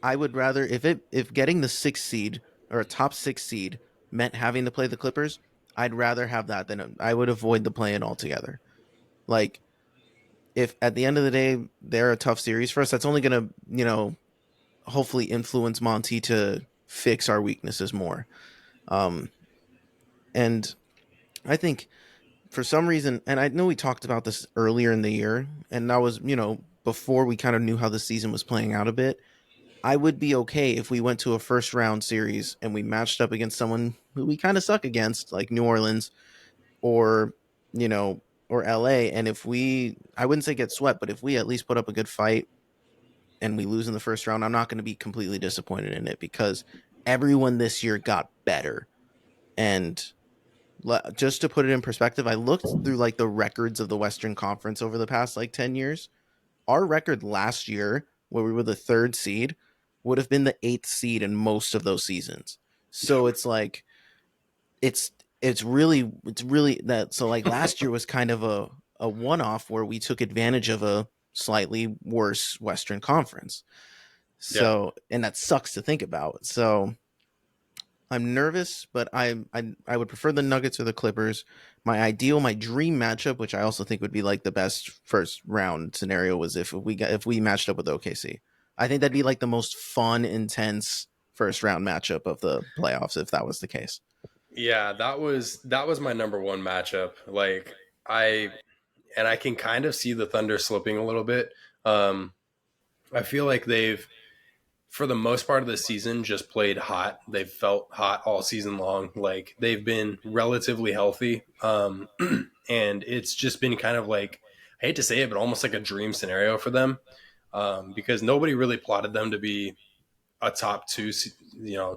I would rather if getting the sixth seed or a top six seed meant having to play the Clippers, I'd rather have that than I would avoid the play in altogether. Like if at the end of the day they're a tough series for us, that's only gonna hopefully influence Monty to fix our weaknesses more. Um, and I think for some reason, and I know we talked about this earlier in the year, and that was before we kind of knew how the season was playing out a bit. I would be okay if we went to a first round series and we matched up against someone who we kind of suck against, like New Orleans or, you know, or LA. And if I wouldn't say get swept, but if we at least put up a good fight and we lose in the first round, I'm not going to be completely disappointed in it because everyone this year got better. And just to put it in perspective, I looked through like the records of the Western Conference over the past like 10 years. Our record last year, where we were the third seed, would have been the eighth seed in most of those seasons. Yep. So it's like it's it's really that. So like last year was kind of a one off where we took advantage of a slightly worse Western Conference. Yeah. So and that sucks to think about. So I'm nervous, but I would prefer the Nuggets or the Clippers. My dream matchup, which I also think would be like the best first round scenario, was if we matched up with OKC. I think that'd be like the most fun, intense first round matchup of the playoffs if that was the case. Yeah, that was my number one matchup. Like I and I can kind of see the Thunder slipping a little bit. Um, I feel like they've, for the most part of the season, just played hot. They've felt hot all season long. Like they've been relatively healthy, and it's just been kind of like, I hate to say it, but almost like a dream scenario for them, because nobody really plotted them to be a top two,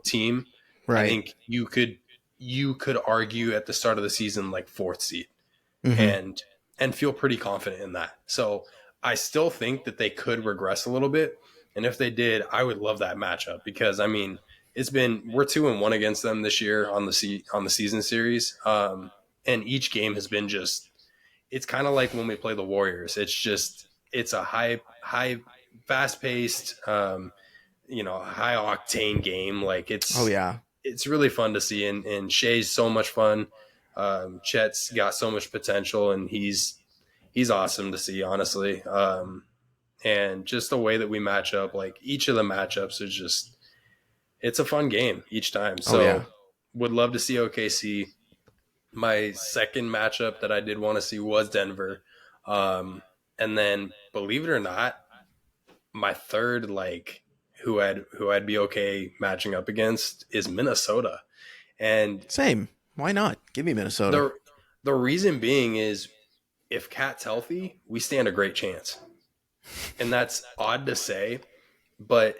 team. I Right. think you could argue at the start of the season like fourth seed Mm-hmm. and feel pretty confident in that. So I still think that they could regress a little bit, and if they did, I would love that matchup because I mean we're 2-1 against them this year on the season series, and each game has been just it's kind of like when we play the Warriors. It's a high fast paced high octane game. Like Oh yeah. it's really fun to see, and Shea's so much fun. Chet's got so much potential, and he's awesome to see, honestly. And just the way that we match up, like each of the matchups is just it's a fun game each time. Oh yeah. So would love to see OKC. My second matchup that I did want to see was Denver. And then believe it or not, my third who I'd be okay matching up against is Minnesota. And Same. Why not? Give me Minnesota. the the reason being is if Cat's healthy, we stand a great chance. And that's odd to say, but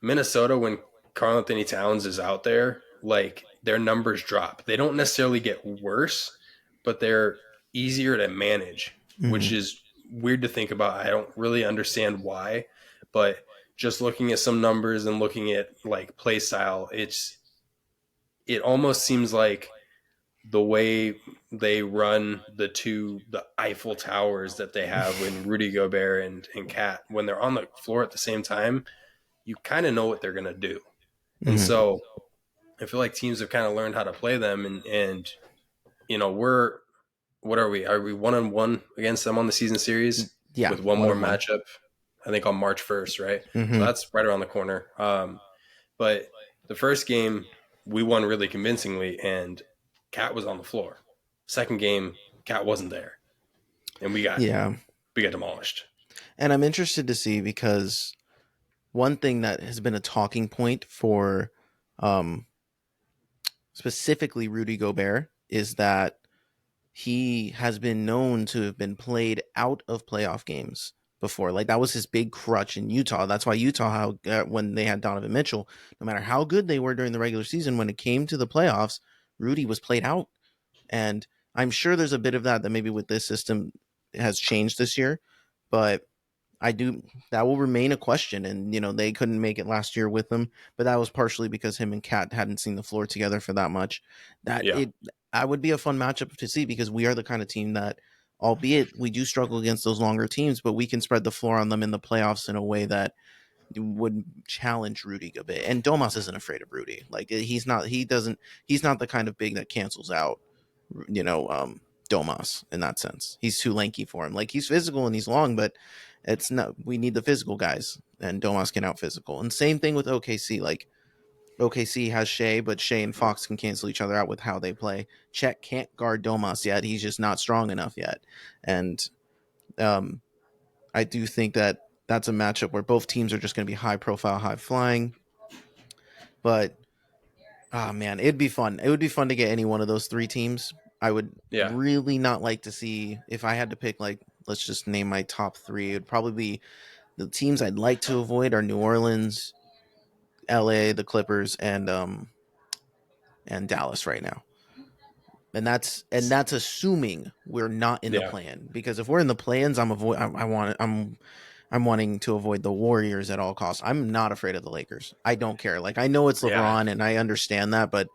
Minnesota, when Karl Anthony Towns is out there, like their numbers drop. They don't necessarily get worse, but they're easier to manage, which Mm-hmm. is weird to think about. I don't really understand why, but just looking at some numbers and looking at like play style, it almost seems like the way they run the Eiffel Towers that they have when Rudy Gobert and Cat when they're on the floor at the same time, you kind of know what they're gonna do. And Mm-hmm. so I feel like teams have kind of learned how to play them, and we're what are we? Are we 1-1 against them on the season series Yeah. with one One more and one. matchup? I think on March 1st, right? So Mm-hmm. that's right around the corner. But the first game we won really convincingly, and Cat was on the floor. Second game, Cat wasn't there, and we got Yeah. we get demolished. And I'm interested to see because one thing that has been a talking point for um, specifically Rudy Gobert is that he has been known to have been played out of playoff games before. Like that was his big crutch in Utah. That's why Utah, when they had Donovan Mitchell, no matter how good they were during the regular season, when it came to the playoffs, Rudy was played out. And I'm sure there's a bit of that maybe with this system has changed this year, but I do that will remain a question. And they couldn't make it last year with him, but that was partially because him and Cat hadn't seen the floor together for that much. That Yeah, it I would be a fun matchup to see because we are the kind of team that, albeit we do struggle against those longer teams, but we can spread the floor on them in the playoffs in a way that would challenge Rudy a bit. And Domas isn't afraid of Rudy. Like he's not. He doesn't. He's not the kind of big that cancels out. You know, Domas in that sense. He's too lanky for him. Like he's physical and he's long, but it's not. We need the physical guys, and Domas can out physical. And same thing with OKC. Like OKC has Shea, but Shea and Fox can cancel each other out with how they play. Chet can't guard Domas yet. He's just not strong enough yet. And um, I do think that that's a matchup where both teams are just going to be high profile, high flying. But man, it'd be fun. It would be fun to get any one of those three teams. I would yeah, really not like to see if I had to pick like let's just name my top three. It'd probably be the teams I'd like to avoid are New Orleans, LA, the Clippers, and Dallas right now. And that's assuming we're not in the yeah, plan. Because if we're in the plans, I'm wanting to avoid the Warriors at all costs. I'm not afraid of the Lakers. I don't care. Like I know it's yeah. LeBron and I understand that, but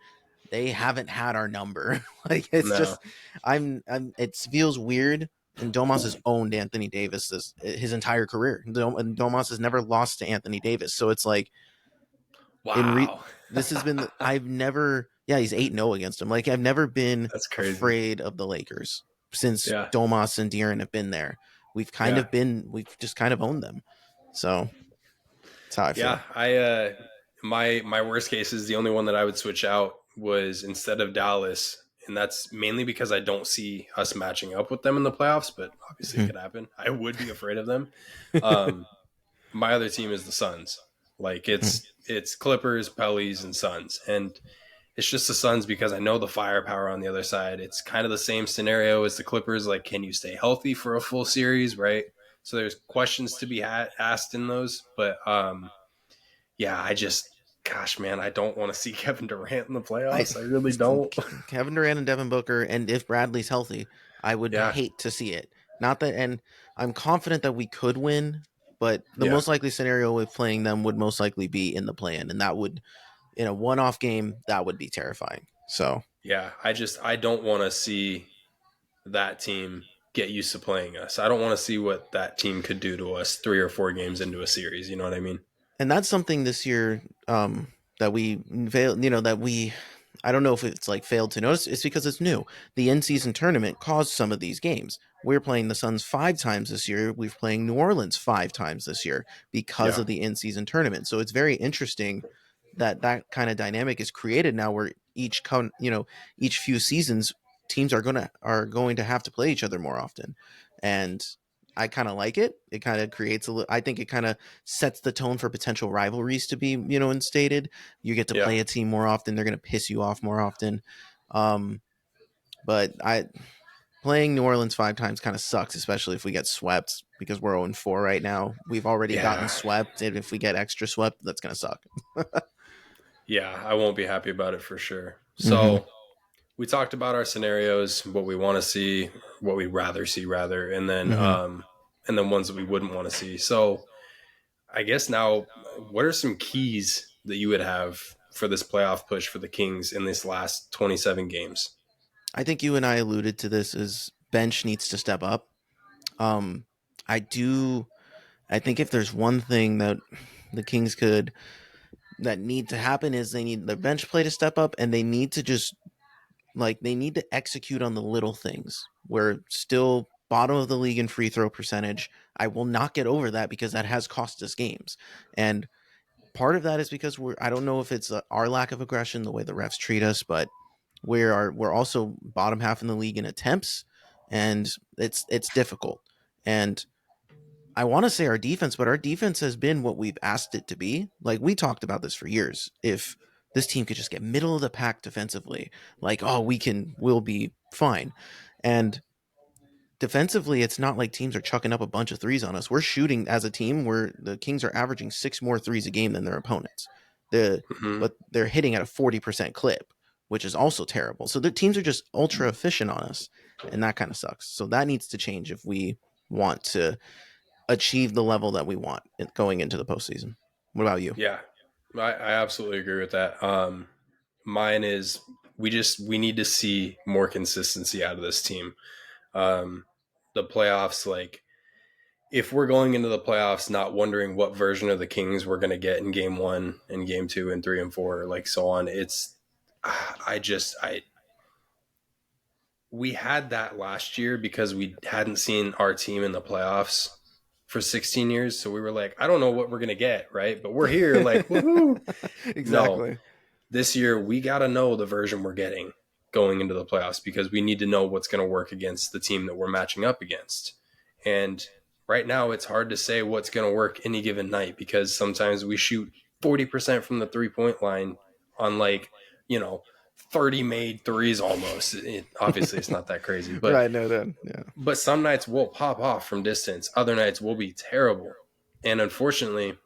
they haven't had our number. Like it's No, just it feels weird. And Domas has owned Anthony Davis his entire career. And Domas has never lost to Anthony Davis. So it's like in wow, this has been I've never he's 8-0 against him. Like I've never been that's crazy. afraid of the Lakers since Yeah, Domas and De'Aaron have been there. yeah, We've just kind of owned them. So that's how I yeah. feel. My worst case is the only one that I would switch out was instead of Dallas, and that's mainly because I don't see us matching up with them in the playoffs. But obviously, it Mhm. could happen. I would be afraid of them. Um, my other team is the Suns. Like it's Clippers, Pellies, and Suns, and it's just the Suns because I know the firepower on the other side. It's kind of the same scenario as the Clippers. Like, can you stay healthy for a full series, right? So there's questions to be asked in those, but yeah, gosh, man, I don't want to see Kevin Durant in the I playoffs. I really don't. Kevin Durant and Devin Booker, and if Bradley's healthy, I would Yeah, hate to see it. Not that, and I'm confident that we could win, but the yeah, most likely scenario with playing them would most likely be in the play-in, and that would, in a one-off game, that would be terrifying. So, yeah. I don't want to see that team get used to playing us. I don't want to see what that team could do to us 3 or 4 games into a series. You know what I mean? and that's something this year that we failed. That we, I don't know if it's like failed to notice. It's because it's new. The in-season tournament caused some of these games. We're playing the Suns 5 times this year. We're playing New Orleans 5 times this year because Yeah, of the in-season tournament. So it's very interesting that that kind of dynamic is created now, where each few seasons teams are going to have to play each other more often, and I kind of like it. It kind of creates I think it kind of sets the tone for potential rivalries to be, instated. You get to yeah, play a team more often. They're going to piss you off more often. Um, but I playing New Orleans 5 times kind of sucks, especially if we get swept because we're 0-4 right now. We've already gotten yeah, swept, and if we get extra swept, that's going to suck. yeah. I won't be happy about it for sure. Hmm. So we talked about our scenarios, what we want to see, what we'd rather see, rather, Hmm. and then ones that we wouldn't want to see. So I guess now, what are some keys that you would have for this playoff push for the Kings in this last 27 games? I think you and I alluded to this is bench needs to step up. Um, I do. I think if there's one thing that the Kings could that need to happen is they need their bench play to step up, and they need to just they need to execute on the little things. We're still bottom of the league in free throw percentage. I will not get over that because that has cost us games. And part of that is because I don't know if it's our lack of aggression, the way the refs treat us, but we're also bottom half in the league in attempts, and it's difficult. And I want to say our defense, but our defense has been what we've asked it to be. Like we talked about this for years. If this team could just get middle of the pack defensively, like, oh, we'll be fine. And defensively, it's not like teams are chucking up a bunch of threes on us. We're shooting as a team where the Kings are averaging 6 more threes a game than their opponents. The Mm-hmm. but they're hitting at a 40% clip, which is also terrible. So the teams are just ultra efficient on us, and that kind of sucks. So that needs to change if we want to achieve the level that we want going into the postseason. What about you? Yeah, I absolutely agree with that. Mine is we need to see more consistency out of this team. Um, the playoffs, like if we're going into the playoffs not wondering what version of the Kings we're going to get in game 1 and game 2 and 3 and 4, like so on, it's I we had that last year because we hadn't seen our team in the playoffs for 16 years. So we were like, I don't know what we're going to get, right? But we're here, like, woohoo. No, Exactly. this year we got to know the version we're getting going into the playoffs because we need to know what's going to work against the team that we're matching up against. And right now it's hard to say what's going to work any given night because sometimes we shoot 40% from the 3-point line on like, you know, 30 made threes almost. Obviously it's not that crazy, Right. No. Then. Yeah. but some nights we'll pop off from distance. Other nights we'll be terrible. And unfortunately,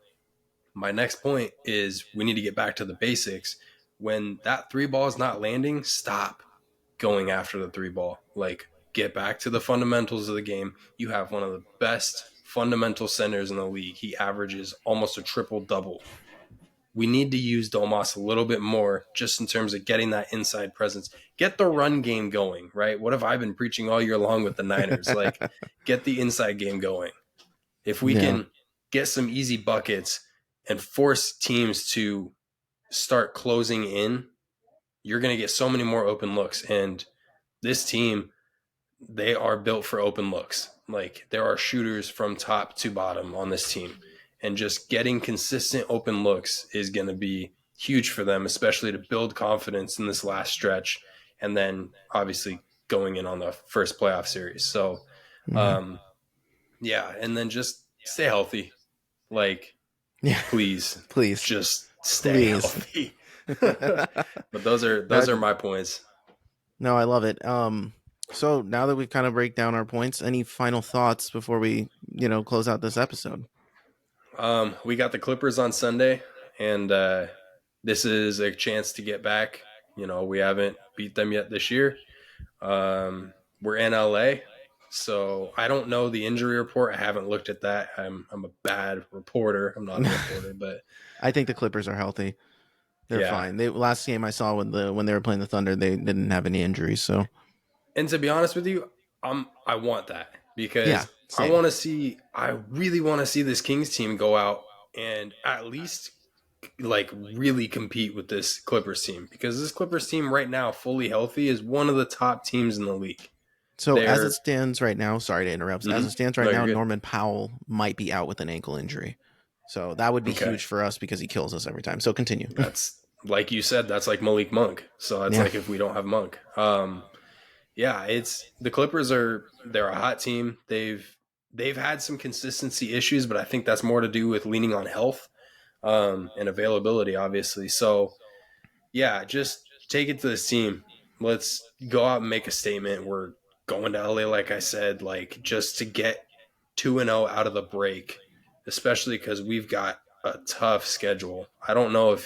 my next point is we need to get back to the basics. When that three ball is not landing, stop going after the three ball. Like, get back to the fundamentals of the game. You have one of the best fundamental centers in the league. He averages almost a triple double. We need to use Domas a little bit more just in terms of getting that inside presence. Get the run game going, right? What have I been preaching all year long with the Niners? Like, get the inside game going. If we Yeah. can get some easy buckets and force teams to start closing in, you're going to get so many more open looks. And this team, they are built for open looks. Like there are shooters from top to bottom on this team. And just getting consistent open looks is going to be huge for them, especially to build confidence in this last stretch. And then obviously going in on the first playoff series. So, Hmm. um, yeah. And then just stay healthy. Like, Yeah. please Please. just stay Please. healthy. But those That are my points. no, I love it. So now that we've kind of break down our points, any final thoughts before we, close out this episode? We got the Clippers on Sunday, and this is a chance to get back. You know, we haven't beat them yet this year. We're in LA, so I don't know the injury report. I haven't looked at that. I'm a bad reporter. I'm not a reporter, but I think the Clippers are healthy. They're yeah. fine. They last game I saw when they were playing the Thunder, they didn't have any injuries. So And to be honest with you, I want that yeah, because same. I really want to see this Kings team go out and at least like really compete with this Clippers team because this Clippers team right now, fully healthy, is one of the top teams in the league. So as it They're stands right now, sorry to interrupt. As it stands right no, now, you're good. Norman Powell might be out with an ankle injury. So that would be Okay, huge for us because he kills us every time. So continue. that's like you said. That's like Malik Monk. So it's Yeah. like if we don't have Monk, yeah, it's the Clippers they're a hot team. They've had some consistency issues, but I think that's more to do with leaning on health and availability, obviously. So yeah, just take it to this team. Let's go out and make a statement. We're going to LA, like I said, like just to get 2-0 out of the break, especially because we've got a tough schedule. I don't know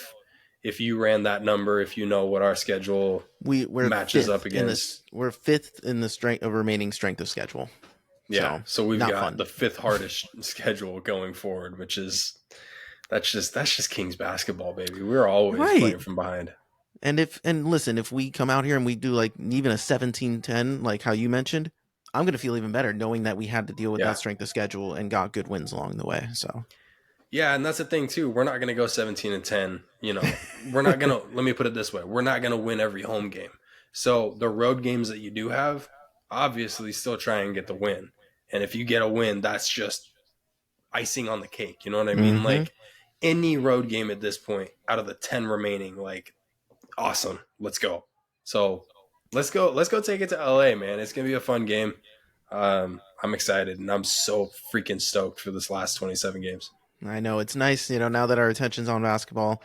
if you ran that number, if you know what our schedule We're matches up fifth in against. this. We're fifth in the strength of remaining strength of schedule. Yeah, So so we've not got fun. the fifth hardest schedule going forward, which is that's just Kings basketball, baby. We're always Right. playing from behind. And listen, if we come out here and we do like even a 17-10, like how you mentioned, I'm gonna feel even better knowing that we had to deal with that Yeah, strength of schedule and got good wins along the way. So yeah, and that's the thing too. We're not going to go 17-10. You know, we're not going to. Let me put it this way: we're not going to win every home game. So the road games that you do have, obviously, still try and get the win. And if you get a win, that's just icing on the cake. You know what I mean? mm-hmm. Like any road game at this point, out of the 10 remaining, like awesome. Let's go. So let's go. Let's go take it to LA, man. It's gonna be a fun game. I'm excited, and I'm so freaking stoked for this last 27 games. I know it's nice, now that our attention's on basketball,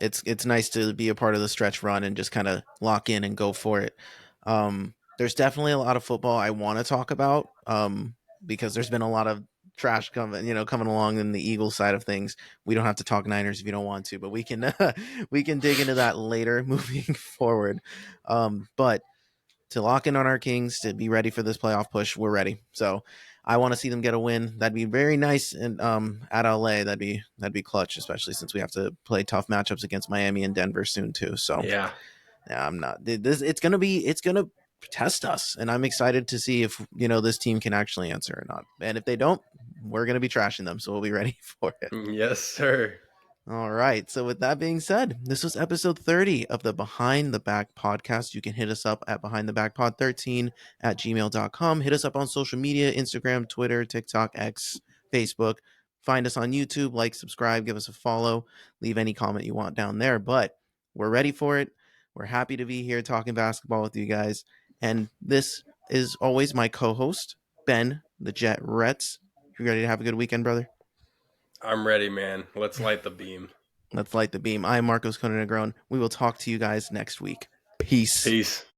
it's nice to be a part of the stretch run and just kind of lock in and go for it. There's definitely a lot of football I want to talk about, because there's been a lot of trash coming along in the Eagles side of things. We don't have to talk Niners if you don't want to, but we can we can dig into that later moving forward. But to lock in on our Kings to be ready for this playoff push, we're ready. So I want to see them get a win. That'd be very nice, and at LA, that'd be clutch, especially since we have to play tough matchups against Miami and Denver soon too. So Yeah. yeah, I'm not this. It's gonna test us, and I'm excited to see if this team can actually answer or not. And if they don't, we're gonna be trashing them. So we'll be ready for it. Yes, sir. All right. So, with that being said, this was episode 30 of the Behind the Back podcast. You can hit us up at behindthebackpod13 at gmail.com. Hit us up on social media: Instagram, Twitter, TikTok, X, Facebook. Find us on YouTube, like, subscribe, give us a follow, leave any comment you want down there. But we're ready for it. We're happy to be here talking basketball with you guys. And this is always my co host, Ben, the Jet Retz. You ready to have a good weekend, brother? I'm ready, man. Let's light the beam. Let's light the beam. I am Marcos Conanegron. We will talk to you guys next week. Peace. Peace.